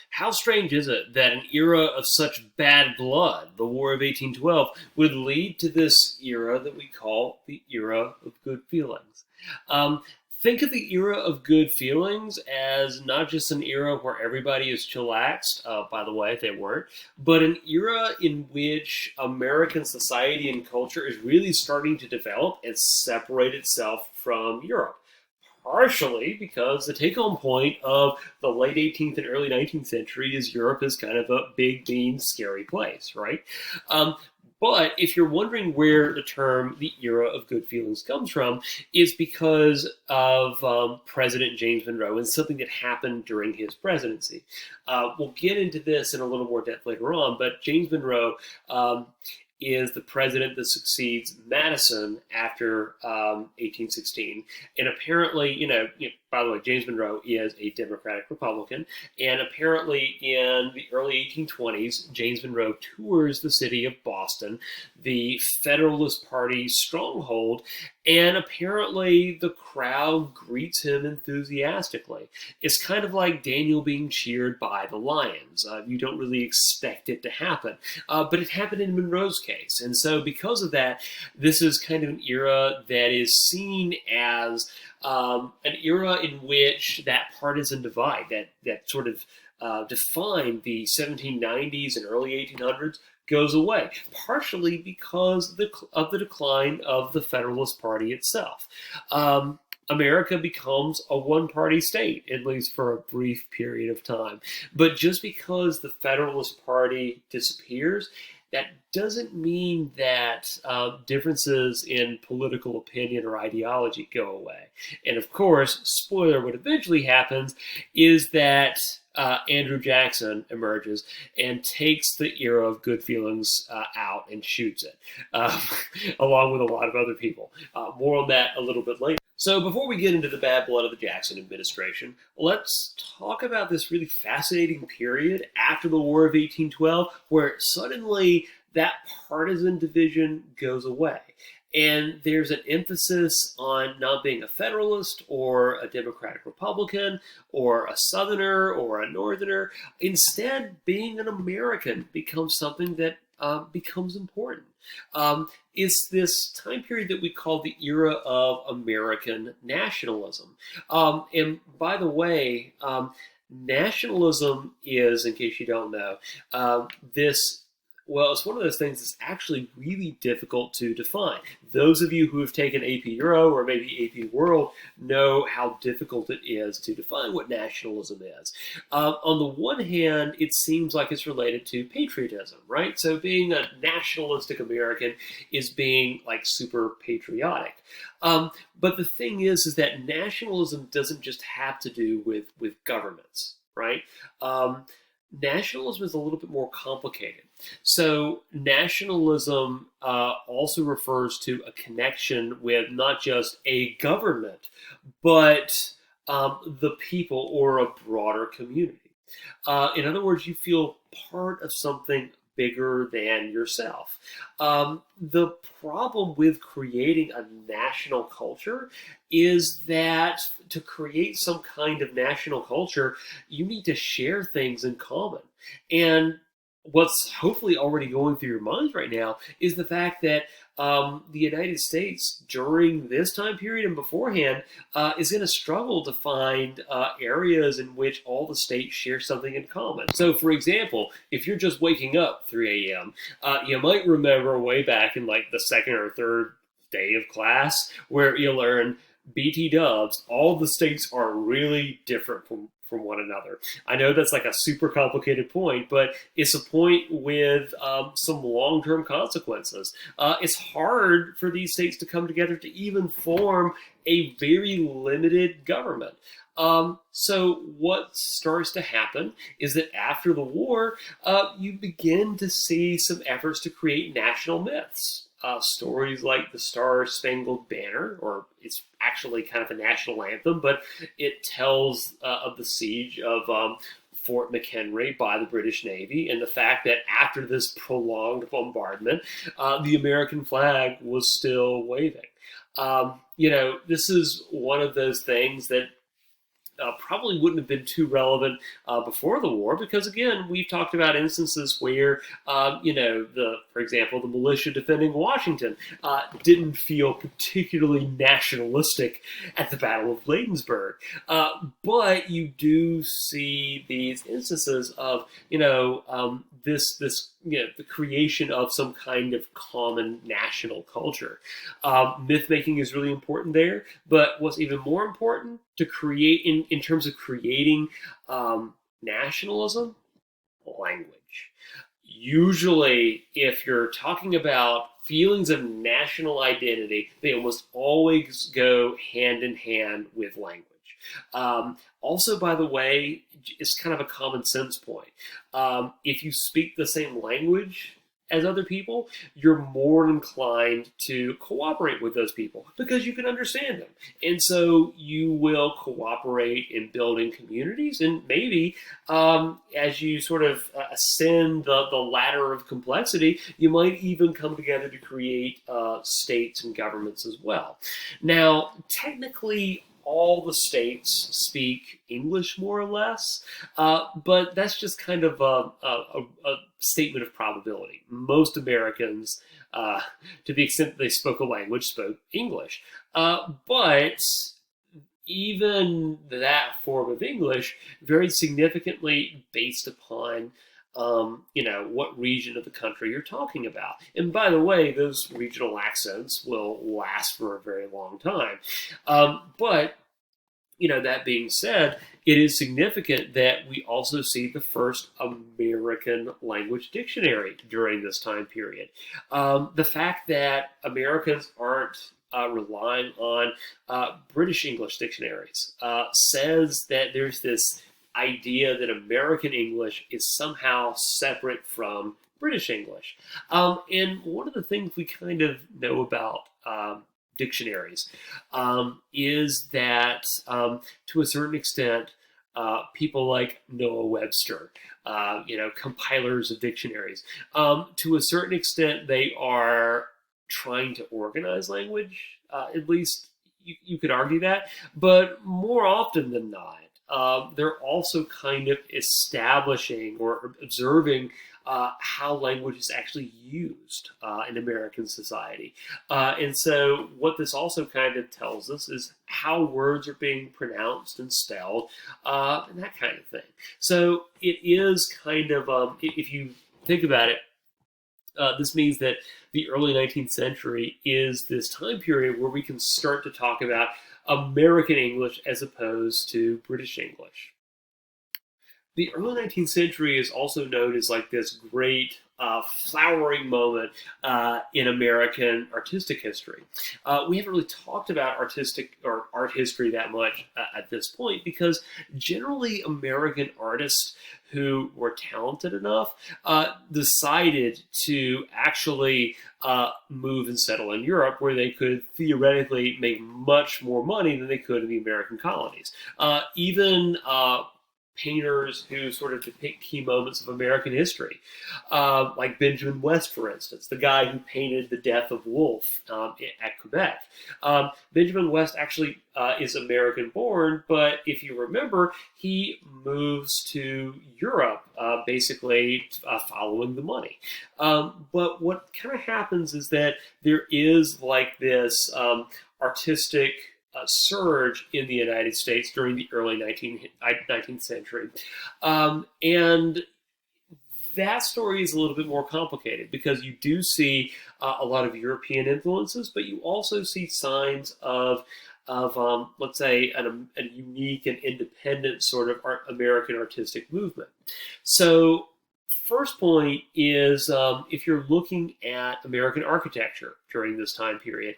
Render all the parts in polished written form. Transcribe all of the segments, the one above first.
How strange is it that an era of such bad blood, the War of 1812, would lead to this era that we call the era of good feelings? Um, think of the era of good feelings as not just an era where everybody is chillaxed, by the way, if they weren't, but an era in which American society and culture is really starting to develop and separate itself from Europe, partially because the take-home point of the late 18th and early 19th century is Europe is kind of a big, mean, scary place, right? Um, but if you're wondering where the term "the era of good feelings" comes from, it's because of President James Monroe and something that happened during his presidency. We'll get into this in a little more depth later on, but James Monroe is the president that succeeds Madison after 1816. And apparently, by the way, James Monroe is a Democratic Republican. And apparently, in the early 1820s, James Monroe tours the city of Boston, the Federalist Party stronghold, and apparently the crowd greets him enthusiastically. It's kind of like Daniel being cheered by the lions. You don't really expect it to happen. But it happened in Monroe's case. And so because of that, this is kind of an era that is seen as an era in which that partisan divide, that sort of defined the 1790s and early 1800s, goes away, partially because of the decline of the Federalist Party itself. America becomes a one-party state, at least for a brief period of time. But just because the Federalist Party disappears, that doesn't mean that differences in political opinion or ideology go away. And of course, spoiler, what eventually happens is that Andrew Jackson emerges and takes the era of good feelings out and shoots it, along with a lot of other people. More on that a little bit later. So before we get into the bad blood of the Jackson administration, let's talk about this really fascinating period after the War of 1812, where suddenly that partisan division goes away. And there's an emphasis on not being a Federalist or a Democratic Republican or a Southerner or a Northerner. Instead, being an American becomes something that becomes important. It's this time period that we call the era of American nationalism. And by the way, nationalism is, in case you don't know, it's one of those things that's actually really difficult to define. Those of you who have taken AP Euro or maybe AP World know how difficult it is to define what nationalism is. On the one hand, it seems like it's related to patriotism, right? So being a nationalistic American is being like super patriotic. But the thing is that nationalism doesn't just have to do with governments, right? Nationalism is a little bit more complicated. So nationalism also refers to a connection with not just a government, but the people or a broader community. In other words, you feel part of something bigger than yourself. The problem with creating a national culture is that to create some kind of national culture, you need to share things in common. And what's hopefully already going through your minds right now is the fact that the United States during this time period and beforehand is going to struggle to find areas in which all the states share something in common. So, for example, if you're just waking up 3 a.m., you might remember way back in like the second or third day of class where you learn BT dubs, all the states are really different from one another. I know that's like a super complicated point, but it's a point with some long-term consequences. It's hard for these states to come together to even form a very limited government. So what starts to happen is that after the war, you begin to see some efforts to create national myths. Stories like the Star-Spangled Banner, or it's actually kind of a national anthem, but it tells of the siege of Fort McHenry by the British Navy, and the fact that after this prolonged bombardment, the American flag was still waving. This is one of those things that probably wouldn't have been too relevant before the war, because again, we've talked about instances where, for example, the militia defending Washington didn't feel particularly nationalistic at the Battle of Bladensburg. But you do see these instances of, the creation of some kind of common national culture. Myth making is really important there, but what's even more important to create in terms of creating nationalism, language. Usually, if you're talking about feelings of national identity, they almost always go hand in hand with language. Also, by the way, it's kind of a common sense point. If you speak the same language as other people, you're more inclined to cooperate with those people because you can understand them. And so you will cooperate in building communities, and maybe as you sort of ascend the ladder of complexity, you might even come together to create states and governments as well. Now, technically, all the states speak English more or less, but that's just kind of a statement of probability. Most Americans, to the extent that they spoke a language, spoke English. But even that form of English varied significantly based upon what region of the country you're talking about. And by the way, those regional accents will last for a very long time. But that being said, it is significant that we also see the first American language dictionary during this time period. The fact that Americans aren't relying on British English dictionaries says that there's this idea that American English is somehow separate from British English. And one of the things we kind of know about dictionaries is that to a certain extent, people like Noah Webster, compilers of dictionaries, to a certain extent, they are trying to organize language. At least you could argue that, but more often than not, they're also kind of establishing or observing how language is actually used in American society. And so what this also kind of tells us is how words are being pronounced and spelled, and that kind of thing. So it is kind of, if you think about it, this means that the early 19th century is this time period where we can start to talk about American English as opposed to British English. The early 19th century is also known as like this great flowering moment in American artistic history. We haven't really talked about artistic or art history that much at this point because generally American artists who were talented enough decided to actually move and settle in Europe, where they could theoretically make much more money than they could in the American colonies. Even painters who sort of depict key moments of American history, like Benjamin West, for instance, the guy who painted the death of Wolfe at Quebec. Benjamin West actually is American-born, but if you remember, he moves to Europe, basically following the money. But what kind of happens is that there is like this artistic surge in the United States during the early 19th century. And that story is a little bit more complicated because you do see a lot of European influences, but you also see signs of let's say, a unique and independent sort of American artistic movement. So first point is if you're looking at American architecture during this time period,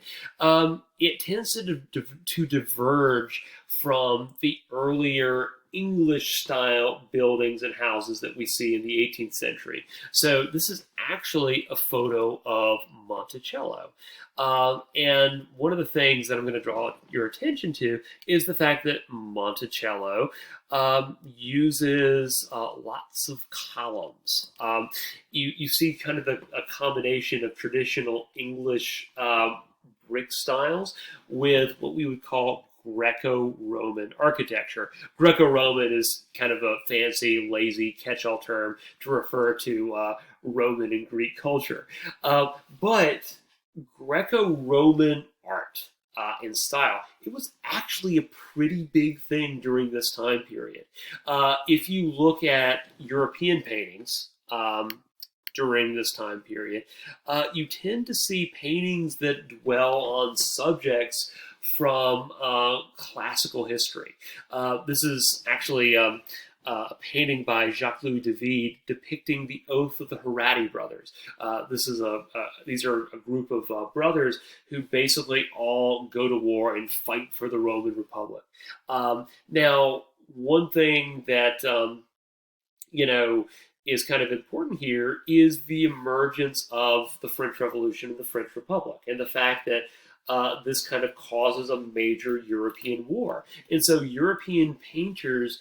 it tends to diverge from the earlier English-style buildings and houses that we see in the 18th century. So this is actually a photo of Monticello. And one of the things that I'm going to draw your attention to is the fact that Monticello uses lots of columns. You see kind of a combination of traditional English brick styles with what we would call Greco-Roman architecture. Greco-Roman is kind of a fancy, lazy catch-all term to refer to Roman and Greek culture. But Greco-Roman art in style, it was actually a pretty big thing during this time period. If you look at European paintings during this time period, you tend to see paintings that dwell on subjects from classical history. This is actually a painting by Jacques-Louis David depicting the oath of the Herati brothers. These are a group of brothers who basically all go to war and fight for the Roman Republic. Now, one thing that is kind of important here is the emergence of the French Revolution and the French Republic, and the fact that this kind of causes a major European war. And so European painters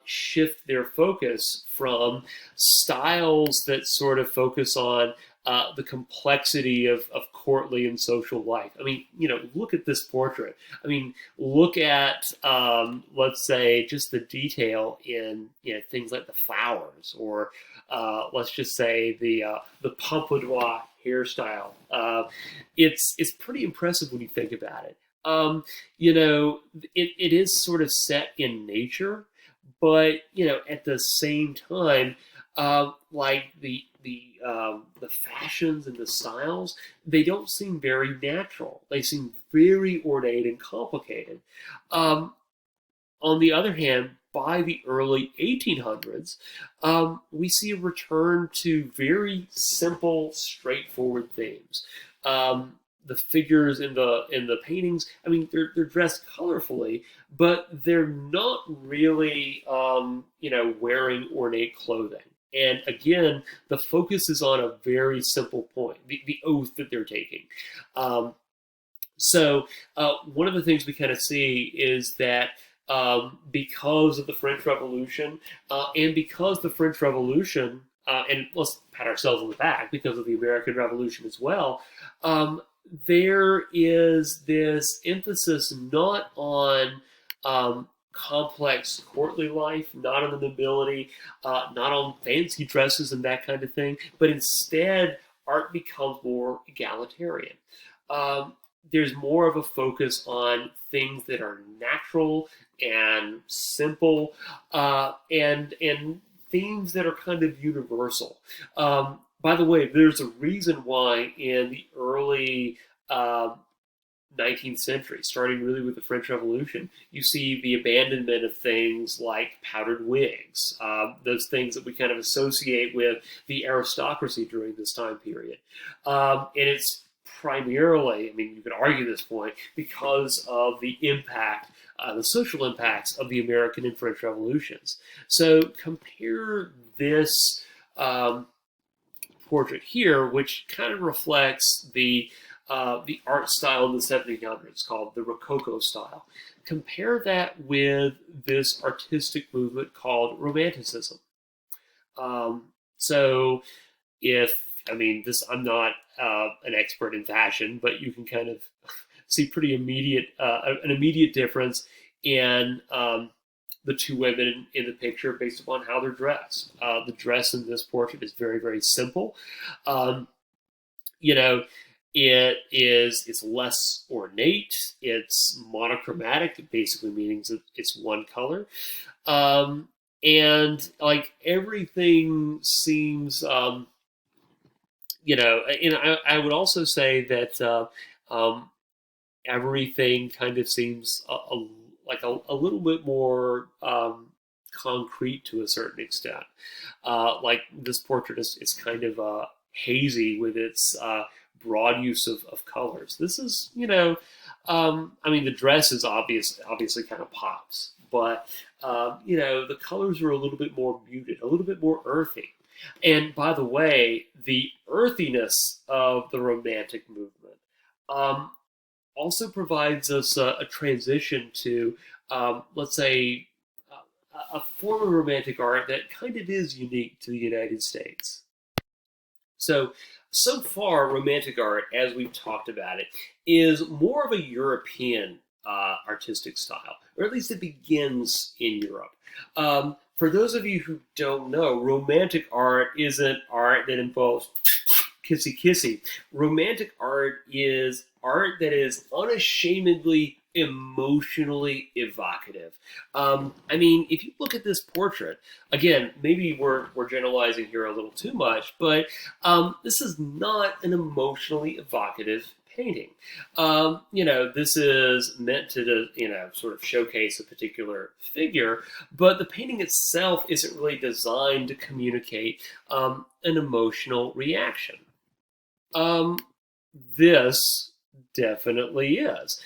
shift their focus from styles that sort of focus on the complexity of courtly and social life. I mean, look at this portrait. I mean, look at, let's say, just the detail in things like the flowers, or let's just say the pompadour hairstyle. It's pretty impressive when you think about it. It is sort of set in nature, but at the same time, like the fashions and the styles, they don't seem very natural. They seem very ornate and complicated. On the other hand, by the early 1800s, we see a return to very simple, straightforward themes. The figures in the paintings, I mean, they're dressed colorfully, but they're not really, wearing ornate clothing. And again, the focus is on a very simple point, the oath that they're taking. So one of the things we kind of see is that because of the French Revolution, and because the French Revolution, and let's pat ourselves on the back because of the American Revolution as well, there is this emphasis not on complex courtly life, not on the nobility, not on fancy dresses and that kind of thing, but instead art becomes more egalitarian. There's more of a focus on things that are natural and simple, and themes that are kind of universal. By the way, there's a reason why in the early 19th century, starting really with the French Revolution, you see the abandonment of things like powdered wigs, those things that we kind of associate with the aristocracy during this time period. And it's primarily, I mean, you could argue this point, because of the impact, the social impacts of the American and French Revolutions. So compare this portrait here, which kind of reflects the art style in the 1700s called the Rococo style. Compare that with this artistic movement called Romanticism. So I'm not an expert in fashion, but you can kind of see pretty an immediate difference in the two women in the picture based upon how they're dressed. The dress in this portrait is very, very simple. It's less ornate. It's monochromatic, basically meaning that it's one color. And like everything seems, and I would also say that everything kind of seems a little bit more concrete to a certain extent. Like this portrait is kind of hazy with its broad use of colors. This is, the dress is obviously kind of pops, but the colors are a little bit more muted, a little bit more earthy. And by the way, the earthiness of the Romantic movement also provides us a transition to, let's say, a form of Romantic art that kind of is unique to the United States. So far, Romantic art, as we've talked about it, is more of a European artistic style, or at least it begins in Europe. For those of you who don't know, Romantic art isn't art that involves kissy kissy. Romantic art is art that is unashamedly emotionally evocative. I mean, if you look at this portrait, again, maybe we're generalizing here a little too much, but this is not an emotionally evocative painting. This is meant to, sort of showcase a particular figure, but the painting itself isn't really designed to communicate an emotional reaction. This definitely is.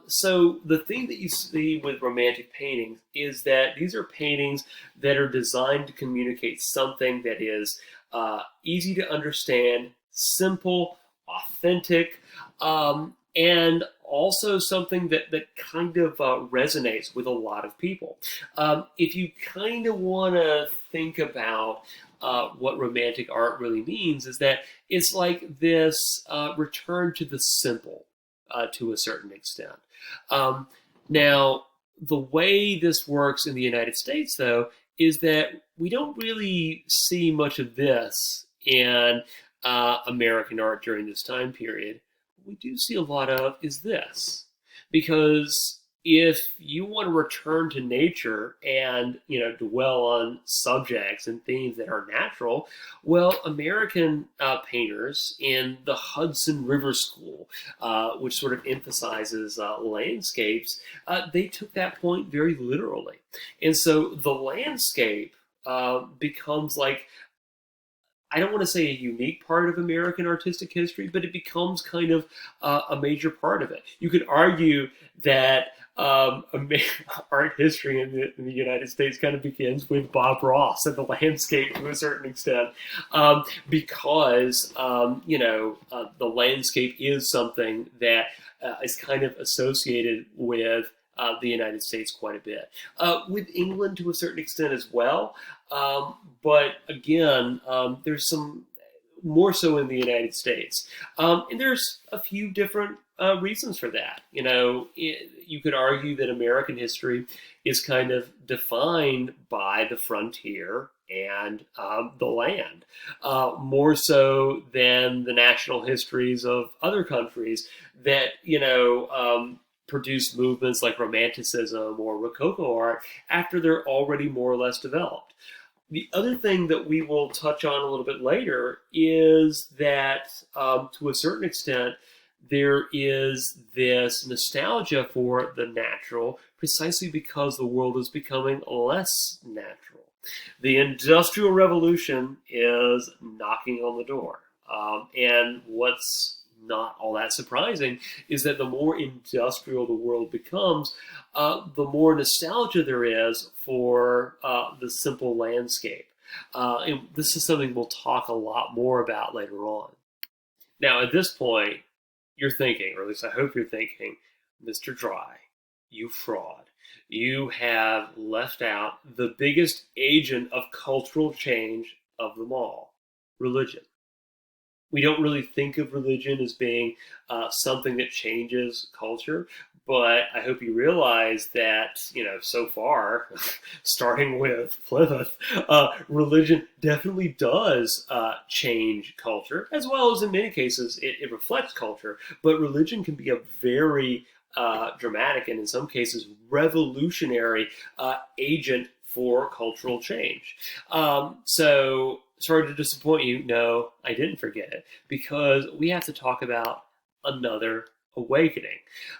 So the thing that you see with Romantic paintings is that these are paintings that are designed to communicate something that is easy to understand, simple, authentic, and also something that kind of resonates with a lot of people. If you kind of want to think about what Romantic art really means, is that it's like this return to the simple to a certain extent. Now, the way this works in the United States, though, is that we don't really see much of this in American art during this time period. What we do see a lot of is this, because if you want to return to nature and dwell on subjects and themes that are natural, well, American painters in the Hudson River School, which sort of emphasizes landscapes, they took that point very literally, and so the landscape becomes like, I don't want to say a unique part of American artistic history, but it becomes kind of a major part of it. You could argue that art history in the United States kind of begins with Bob Ross and the landscape to a certain extent, because the landscape is something that is kind of associated with the United States quite a bit, with England to a certain extent as well. But again, there's some more so in the United States, and there's a few different reasons for that. You could argue that American history is kind of defined by the frontier and the land, more so than the national histories of other countries that produced movements like Romanticism or Rococo art after they're already more or less developed. The other thing that we will touch on a little bit later is that, to a certain extent, there is this nostalgia for the natural precisely because the world is becoming less natural. The Industrial Revolution is knocking on the door. And what's not all that surprising is that the more industrial the world becomes, the more nostalgia there is for the simple landscape. And this is something we'll talk a lot more about later on. Now, at this point, you're thinking, or at least I hope you're thinking, Mr. Dry, you fraud. You have left out the biggest agent of cultural change of them all, religion. We don't really think of religion as being something that changes culture, but I hope you realize that, so far, starting with Plymouth, religion definitely does change culture, as well as in many cases it reflects culture, but religion can be a very dramatic and in some cases revolutionary agent for cultural change. So sorry to disappoint you. No, I didn't forget it, because we have to talk about another awakening,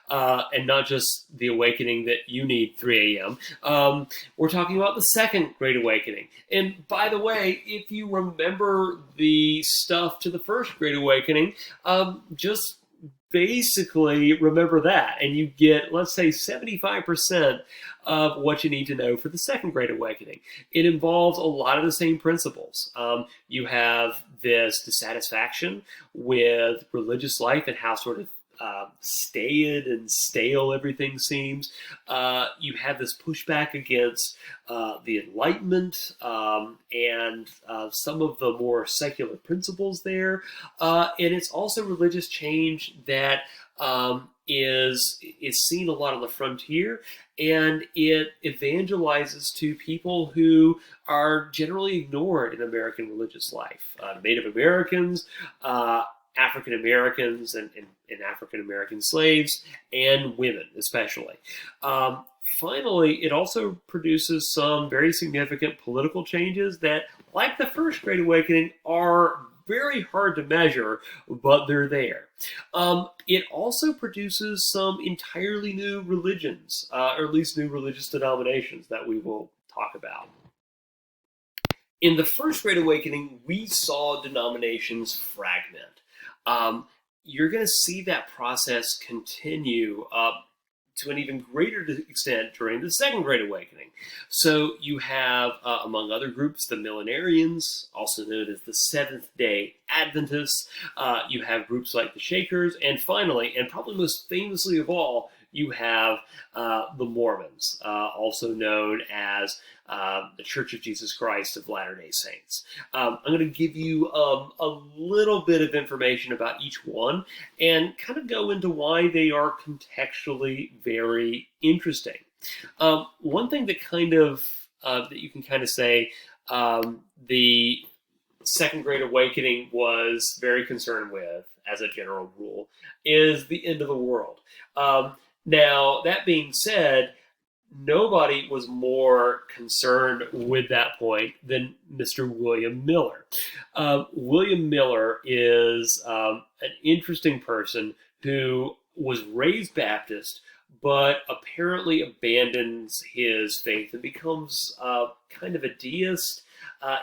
and not just the awakening that you need 3 a.m. We're talking about the Second Great Awakening. And by the way, if you remember the stuff to the First Great Awakening, just basically remember that, and you get, let's say, 75% of what you need to know for the Second Great Awakening. It involves a lot of the same principles. You have this dissatisfaction with religious life and how sort of staid and stale everything seems. You have this pushback against the Enlightenment and some of the more secular principles there. And it's also religious change that is seen a lot on the frontier, and it evangelizes to people who are generally ignored in American religious life. Native Americans, African Americans, and African American slaves, and women especially. Finally, it also produces some very significant political changes that, like the First Great Awakening, are very hard to measure, but they're there. It also produces some entirely new religions, or at least new religious denominations that we will talk about. In the First Great Awakening, we saw denominations fragment. You're going to see that process continue to an even greater extent during the Second Great Awakening. So you have, among other groups, the Millenarians, also known as the Seventh-day Adventists. You have groups like the Shakers, and finally, and probably most famously of all, you have the Mormons, also known as the Church of Jesus Christ of Latter-day Saints. I'm going to give you a little bit of information about each one and kind of go into why they are contextually very interesting. One thing that that you can kind of say the Second Great Awakening was very concerned with, as a general rule, is the end of the world. Now, that being said, nobody was more concerned with that point than Mr. William Miller. William Miller is an interesting person who was raised Baptist, but apparently abandons his faith and becomes kind of a deist,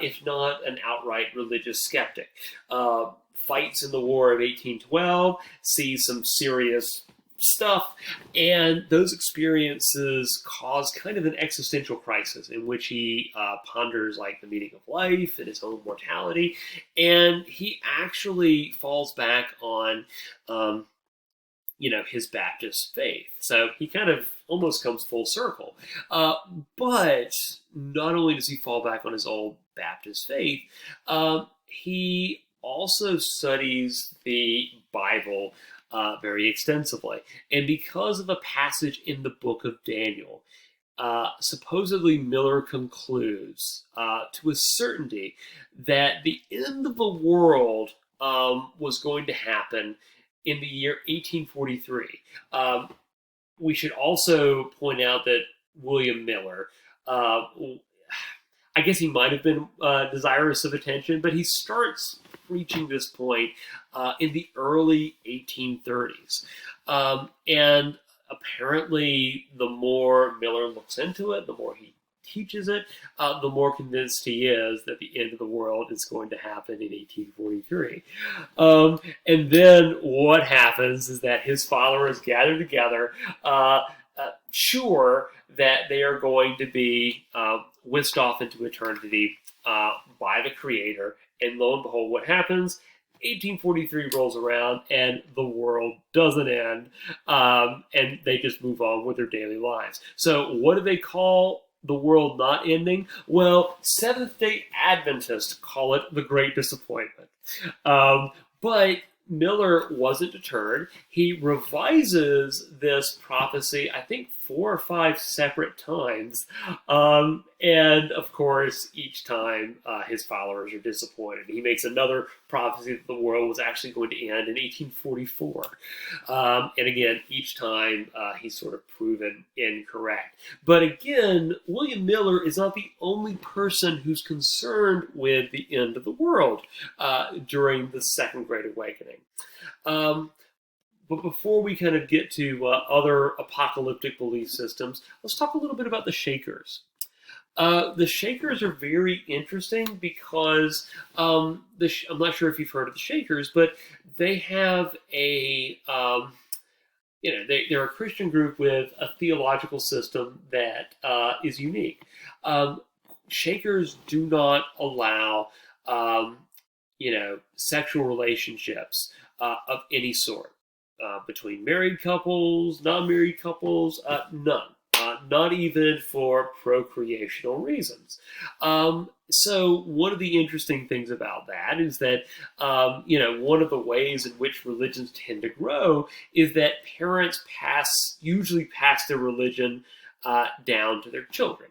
if not an outright religious skeptic. Fights in the War of 1812, sees some serious stuff, and those experiences cause kind of an existential crisis in which he ponders like the meaning of life and his own mortality, and he actually falls back on his Baptist faith. So he kind of almost comes full circle. But not only does he fall back on his old Baptist faith, he also studies the Bible very extensively. And because of a passage in the book of Daniel, supposedly Miller concludes to a certainty that the end of the world was going to happen in the year 1843. We should also point out that William Miller, I guess he might have been desirous of attention, but he starts reaching this point in the early 1830s. And apparently, the more Miller looks into it, the more he teaches it, the more convinced he is that the end of the world is going to happen in 1843. And then what happens is that his followers gather together, sure that they are going to be whisked off into eternity by the Creator. And lo and behold, what happens? 1843 rolls around and the world doesn't end, and they just move on with their daily lives. So what do they call the world not ending? Well, Seventh-day Adventists call it the Great Disappointment. But Miller wasn't deterred. He revises this prophecy, I think, 4 or 5 separate times. And, of course, each time his followers are disappointed. He makes another prophecy that the world was actually going to end in 1844. And again, each time he's sort of proven incorrect. But again, William Miller is not the only person who's concerned with the end of the world during the Second Great Awakening. But before we kind of get to other apocalyptic belief systems, let's talk a little bit about the Shakers. The Shakers are very interesting because I'm not sure if you've heard of the Shakers, but they have they're a Christian group with a theological system that is unique. Shakers do not allow sexual relationships of any sort. Between married couples, non-married couples, none. not even for procreational reasons. So one of the interesting things about that is that, one of the ways in which religions tend to grow is that parents usually pass their religion down to their children.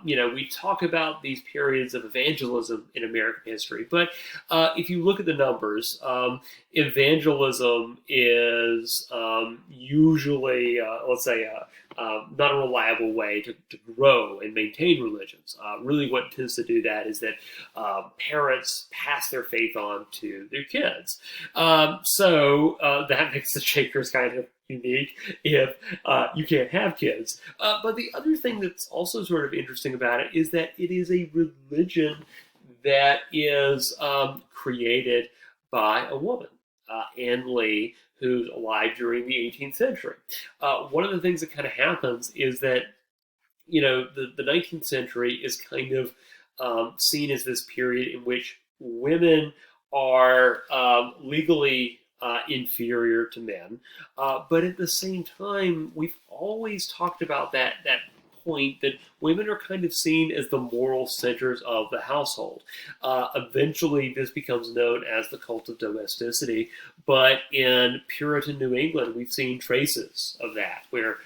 We talk about these periods of evangelism in American history, but if you look at the numbers, evangelism is usually, let's say, not a reliable way to grow and maintain religions. Really, what tends to do that is that parents pass their faith on to their kids. So that makes the Shakers kind of unique if you can't have kids. But the other thing that's also sort of interesting about it is that it is a religion that is created by a woman, Anne Lee, who's alive during the 18th century. One of the things that kind of happens is that, the 19th century is kind of seen as this period in which women are legally inferior to men, but at the same time, we've always talked about that point that women are kind of seen as the moral centers of the household. Eventually, this becomes known as the cult of domesticity, but in Puritan New England, we've seen traces of that, where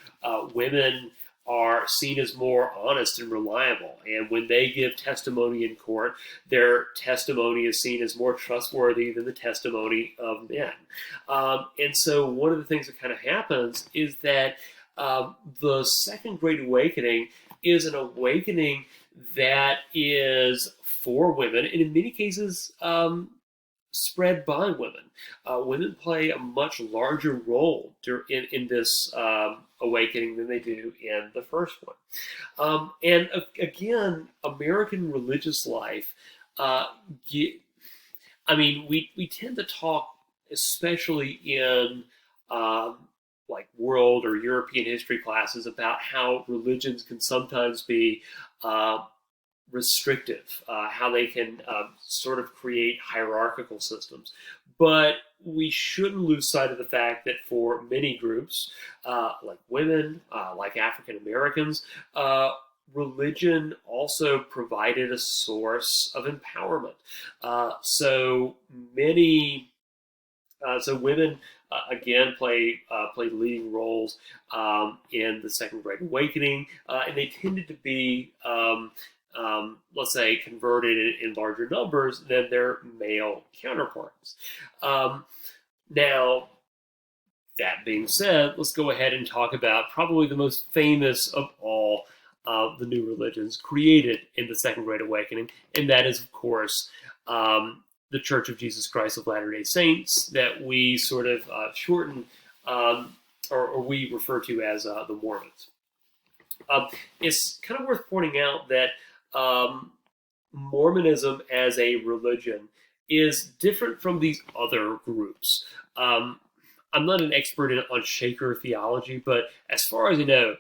women are seen as more honest and reliable. And when they give testimony in court, their testimony is seen as more trustworthy than the testimony of men. And so one of the things that kind of happens is that the Second Great Awakening is an awakening that is for women, and in many cases, spread by women. Women play a much larger role in this awakening than they do in the first one. And again, American religious life, we tend to talk, especially in like world or European history classes, about how religions can sometimes be restrictive, how they can sort of create hierarchical systems. But we shouldn't lose sight of the fact that for many groups, like women, like African Americans, religion also provided a source of empowerment. So women again played leading roles in the Second Great Awakening, and they tended to be, let's say, converted in larger numbers than their male counterparts. Now, that being said, let's go ahead and talk about probably the most famous of all the new religions created in the Second Great Awakening, and that is, of course, the Church of Jesus Christ of Latter-day Saints, that we sort of shorten or we refer to as the Mormons. It's kind of worth pointing out that Mormonism as a religion is different from these other groups. I'm not an expert on Shaker theology, but as far as I know,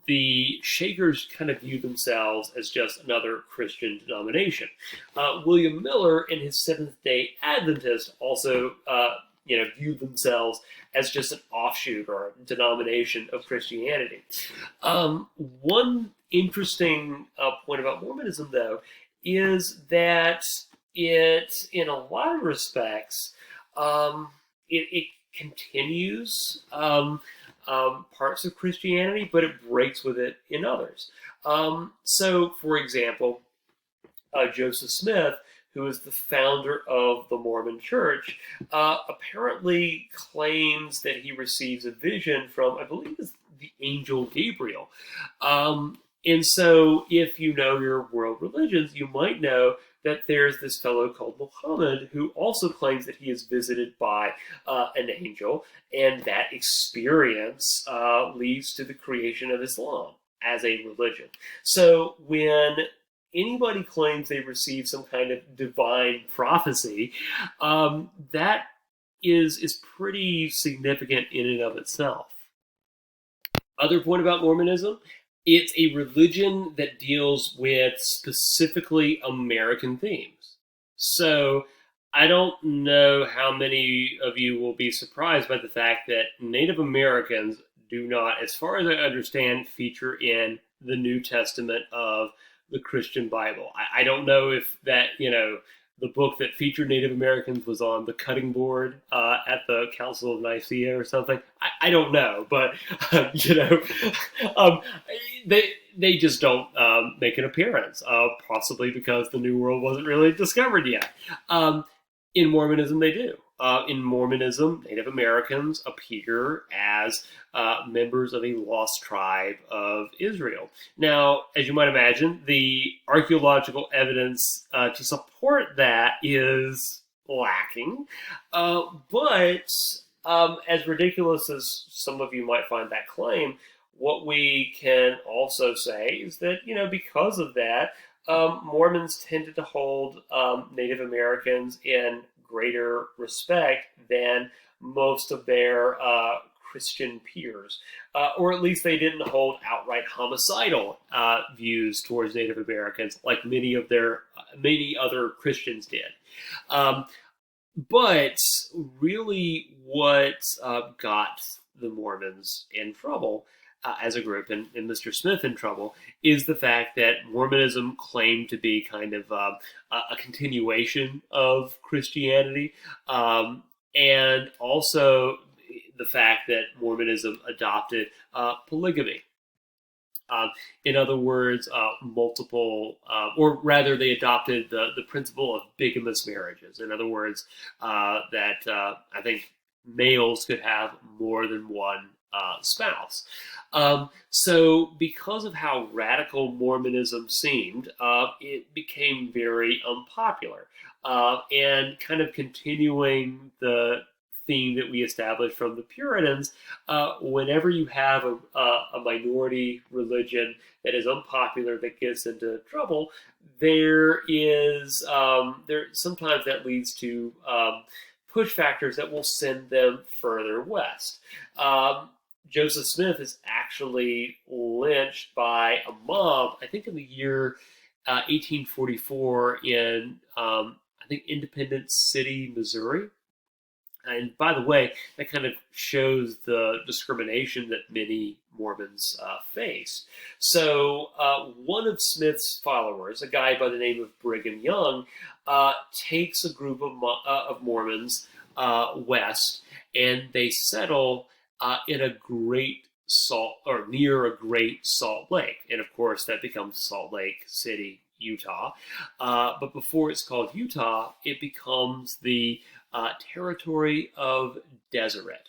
the Shakers kind of view themselves as just another Christian denomination. William Miller and his Seventh-day Adventists also, view themselves as just an offshoot or a denomination of Christianity. One interesting point about Mormonism, though, is that it, in a lot of respects, it continues parts of Christianity, but it breaks with it in others. So, for example, Joseph Smith, who is the founder of the Mormon Church, apparently claims that he receives a vision from, I believe it's the angel Gabriel. And so, if you know your world religions, you might know that there's this fellow called Muhammad who also claims that he is visited by an angel, and that experience leads to the creation of Islam as a religion. So when anybody claims they receive some kind of divine prophecy, that is pretty significant in and of itself. Other point about Mormonism, it's a religion that deals with specifically American themes. So I don't know how many of you will be surprised by the fact that Native Americans do not, as far as I understand, feature in the New Testament of the Christian Bible. I don't know if that, the book that featured Native Americans was on the cutting board at the Council of Nicaea or something. I don't know, but um, they just don't make an appearance, possibly because the New World wasn't really discovered yet. In Mormonism, they do. In Mormonism, Native Americans appear as members of a lost tribe of Israel. Now, as you might imagine, the archaeological evidence to support that is lacking. But as ridiculous as some of you might find that claim, what we can also say is that, because of that, Mormons tended to hold Native Americans in greater respect than most of their Christian peers, or at least they didn't hold outright homicidal views towards Native Americans like many other Christians did. But really, what got the Mormons in trouble as a group, and Mr. Smith in trouble, is the fact that Mormonism claimed to be kind of a continuation of Christianity, and also the fact that Mormonism adopted polygamy. In other words, or rather, they adopted the principle of bigamous marriages. In other words, that I think males could have more than one spouse. So because of how radical Mormonism seemed, it became very unpopular. And kind of continuing the theme that we established from the Puritans, whenever you have a minority religion that is unpopular, that gets into trouble, there sometimes that leads to push factors that will send them further west. Joseph Smith is actually lynched by a mob, I think in the year 1844 in, I think, Independence City, Missouri. And by the way, that kind of shows the discrimination that many Mormons face. So one of Smith's followers, a guy by the name of Brigham Young, takes a group of Mormons west, and they settle in near a great salt lake. And of course, that becomes Salt Lake City, Utah. But before it's called Utah, it becomes the territory of Deseret.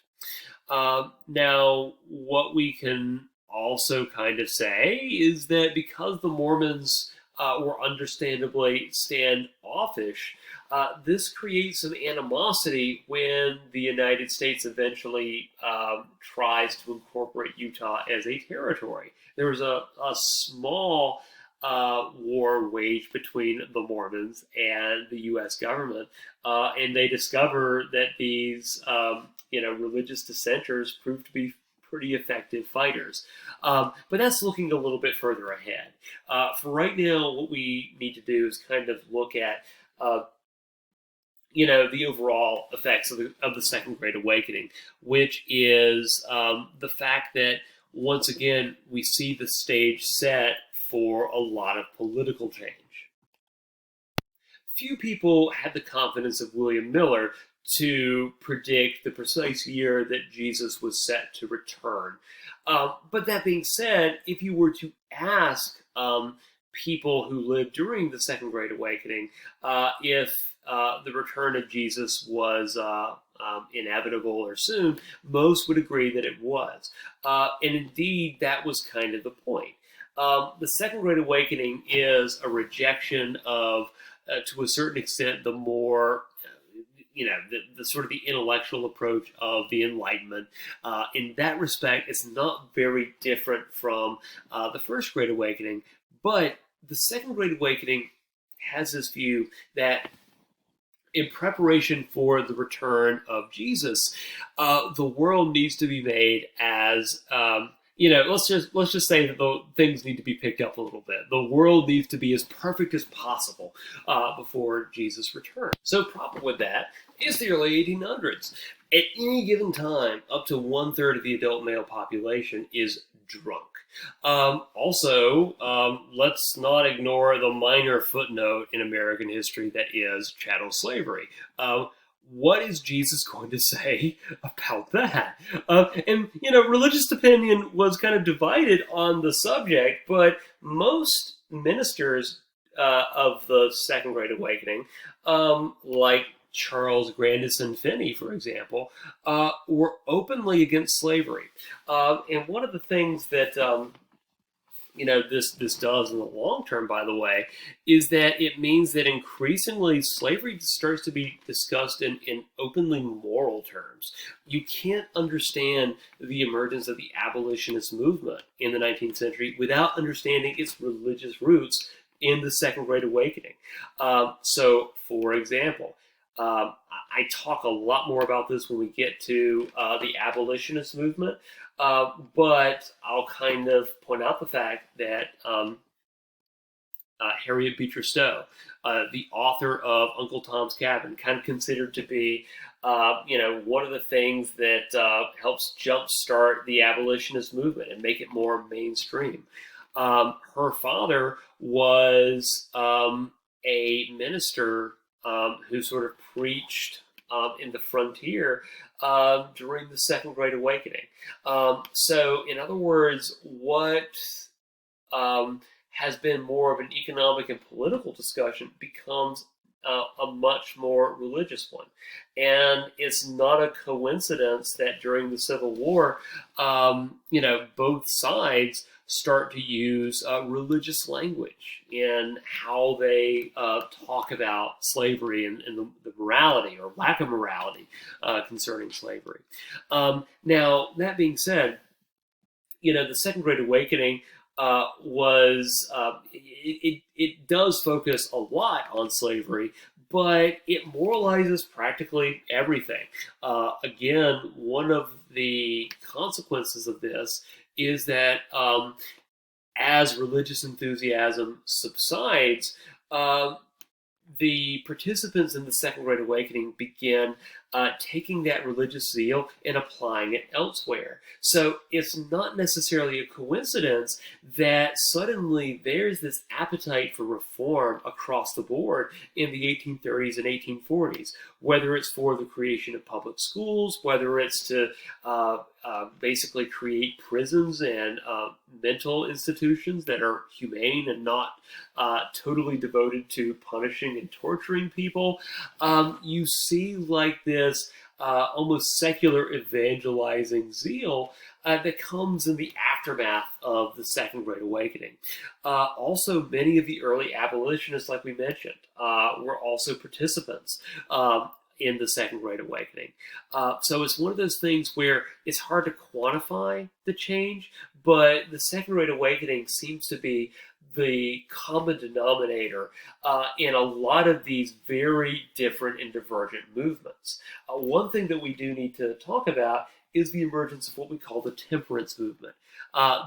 Now, what we can also kind of say is that because the Mormons were understandably standoffish, this creates some animosity when the United States eventually tries to incorporate Utah as a territory. There was a small war waged between the Mormons and the U.S. government, and they discover that these religious dissenters proved to be pretty effective fighters. But that's looking a little bit further ahead. For right now, what we need to do is kind of look at the overall effects of the Second Great Awakening, which is the fact that, once again, we see the stage set for a lot of political change. Few people had the confidence of William Miller to predict the precise year that Jesus was set to return. But that being said, if you were to ask people who lived during the Second Great Awakening if the return of Jesus was inevitable or soon, most would agree that it was. And indeed, that was kind of the point. The Second Great Awakening is a rejection of, to a certain extent, the more, the sort of the intellectual approach of the Enlightenment. In that respect, it's not very different from the First Great Awakening, but the Second Great Awakening has this view that in preparation for the return of Jesus, the world needs to be made as let's just say that the things need to be picked up a little bit. The world needs to be as perfect as possible before Jesus returns. So, problem with that is the early 1800s. At any given time, up to one third of the adult male population is drunk. Let's not ignore the minor footnote in American history that is chattel slavery. What is Jesus going to say about that? Religious opinion was kind of divided on the subject, but most ministers of the Second Great Awakening, like Charles Grandison Finney, for example, were openly against slavery. And one of the things that this does in the long term, by the way, is that it means that increasingly slavery starts to be discussed in openly moral terms. You can't understand the emergence of the abolitionist movement in the 19th century without understanding its religious roots in the Second Great Awakening. For example, I talk a lot more about this when we get to the abolitionist movement, but I'll kind of point out the fact that Harriet Beecher Stowe, the author of Uncle Tom's Cabin, kind of considered to be one of the things that helps jumpstart the abolitionist movement and make it more mainstream. Her father was a minister who sort of preached in the frontier during the Second Great Awakening. In other words, what has been more of an economic and political discussion becomes a much more religious one. And it's not a coincidence that during the Civil War, both sides start to use religious language in how they talk about slavery and the morality or lack of morality concerning slavery. Now, that being said, the Second Great Awakening it does focus a lot on slavery, but it moralizes practically everything. Again, one of the consequences of this is that as religious enthusiasm subsides, the participants in the Second Great Awakening begin taking that religious zeal and applying it elsewhere. So it's not necessarily a coincidence that suddenly there's this appetite for reform across the board in the 1830s and 1840s, whether it's for the creation of public schools, whether it's to basically create prisons and mental institutions that are humane and not totally devoted to punishing and torturing people. You see like this almost secular evangelizing zeal that comes in the aftermath of the Second Great Awakening. Also, many of the early abolitionists, like we mentioned, were also participants in the Second Great Awakening. So it's one of those things where it's hard to quantify the change, but the Second Great Awakening seems to be the common denominator in a lot of these very different and divergent movements. One thing that we do need to talk about is the emergence of what we call the temperance movement.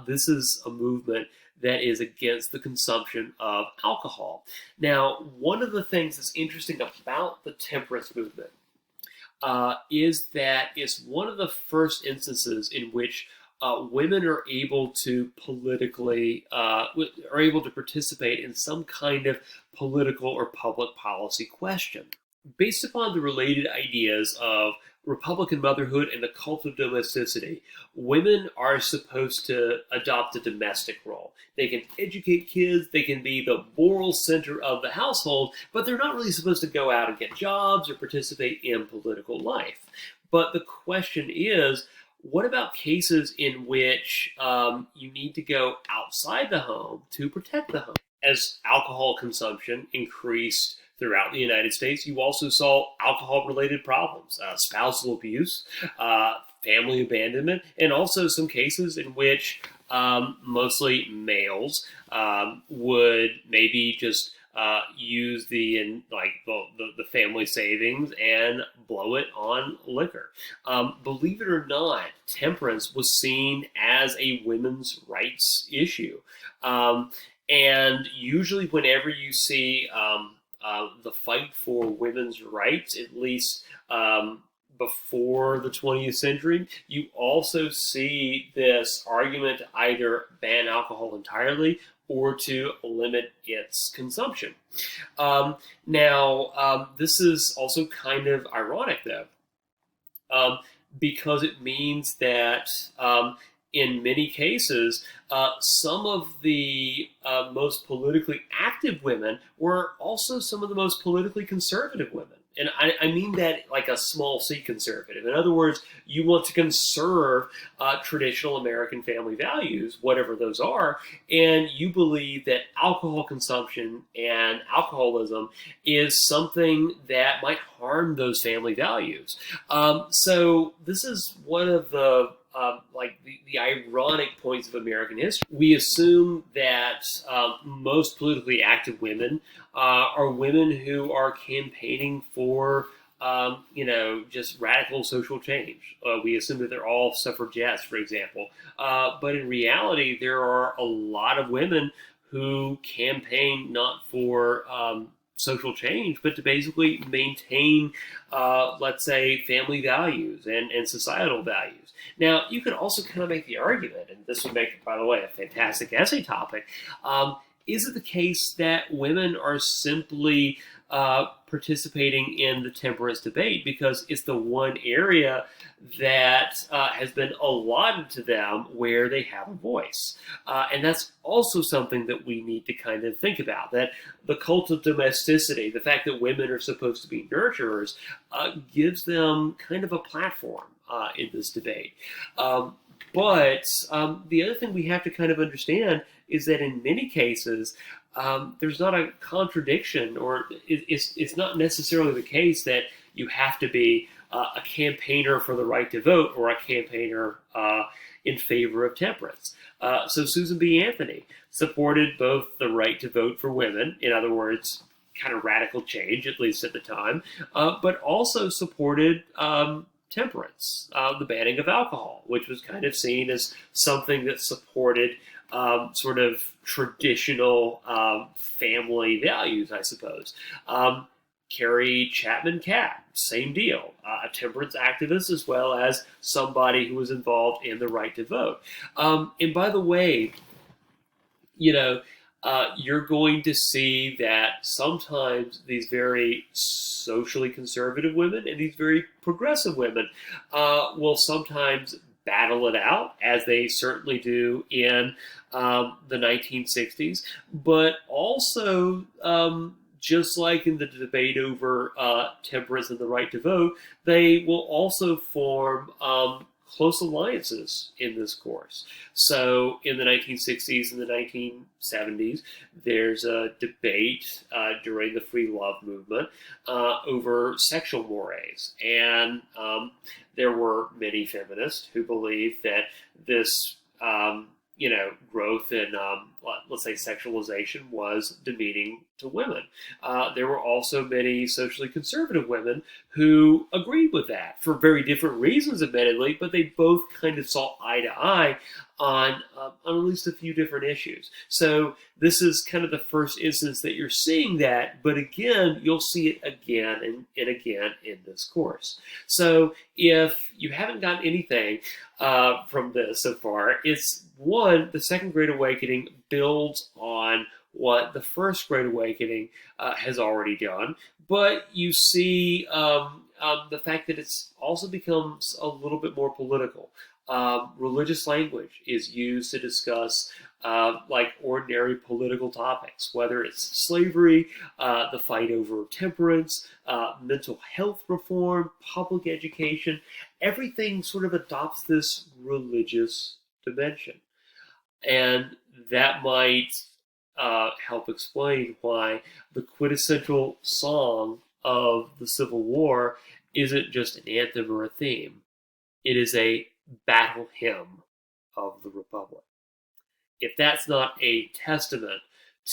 This is a movement that is against the consumption of alcohol. Now, one of the things that's interesting about the temperance movement is that it's one of the first instances in which women are able to participate in some kind of political or public policy question. Based upon the related ideas of Republican motherhood and the cult of domesticity, women are supposed to adopt a domestic role. They can educate kids, they can be the moral center of the household, but they're not really supposed to go out and get jobs or participate in political life. But the question is, what about cases in which you need to go outside the home to protect the home? As alcohol consumption increased throughout the United States, you also saw alcohol-related problems, spousal abuse, family abandonment, and also some cases in which mostly males would maybe just use the family savings and blow it on liquor. Believe it or not, temperance was seen as a women's rights issue. And usually whenever you see the fight for women's rights, at least before the 20th century, you also see this argument to either ban alcohol entirely or to limit its consumption. This is also kind of ironic, though, um, because it means that in many cases, some of the most politically active women were also some of the most politically conservative women. And I mean that like a small c conservative. In other words, you want to conserve traditional American family values, whatever those are, and you believe that alcohol consumption and alcoholism is something that might harm those family values. So this is one of the the ironic points of American history. We assume that most politically active women are women who are campaigning for, just radical social change. We assume that they're all suffragettes, for example. But in reality, there are a lot of women who campaign not for social change, but to basically maintain, let's say, family values and societal values. Now, you could also kind of make the argument, and this would make, by the way, a fantastic essay topic. Is it the case that women are simply participating in the temperance debate because it's the one area that has been allotted to them where they have a voice? And that's also something that we need to kind of think about, that the cult of domesticity, the fact that women are supposed to be nurturers, gives them kind of a platform in this debate. But the other thing we have to kind of understand is that in many cases, there's not a contradiction, or it's not necessarily the case that you have to be a campaigner for the right to vote or a campaigner in favor of temperance. So Susan B. Anthony supported both the right to vote for women, in other words, kind of radical change, at least at the time, but also supported temperance, the banning of alcohol, which was kind of seen as something that supported sort of traditional family values, I suppose. Carrie Chapman Catt, same deal, a temperance activist as well as somebody who was involved in the right to vote. And by the way, you're going to see that sometimes these very socially conservative women and these very progressive women will sometimes battle it out, as they certainly do in the 1960s, but also just like in the debate over temperance and the right to vote, they will also form close alliances in this course. So in the 1960s and the 1970s, there's a debate during the free love movement over sexual mores. And there were many feminists who believed that this growth in, let's say, sexualization was demeaning to women. There were also many socially conservative women who agreed with that for very different reasons, admittedly, but they both kind of saw eye to eye on at least a few different issues. So this is kind of the first instance that you're seeing that, but again, you'll see it again and again in this course. So if you haven't gotten anything from this so far, it's one, the Second Great Awakening builds on what the First Great Awakening has already done, but you see the fact that it's also becomes a little bit more political. Religious language is used to discuss like ordinary political topics, whether it's slavery, the fight over temperance, mental health reform, public education. Everything sort of adopts this religious dimension. And that might help explain why the quintessential song of the Civil War isn't just an anthem or a theme. It is a battle hymn of the Republic. If that's not a testament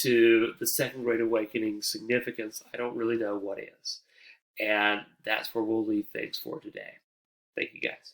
to the Second Great Awakening's significance, I don't really know what is. And that's where we'll leave things for today. Thank you, guys.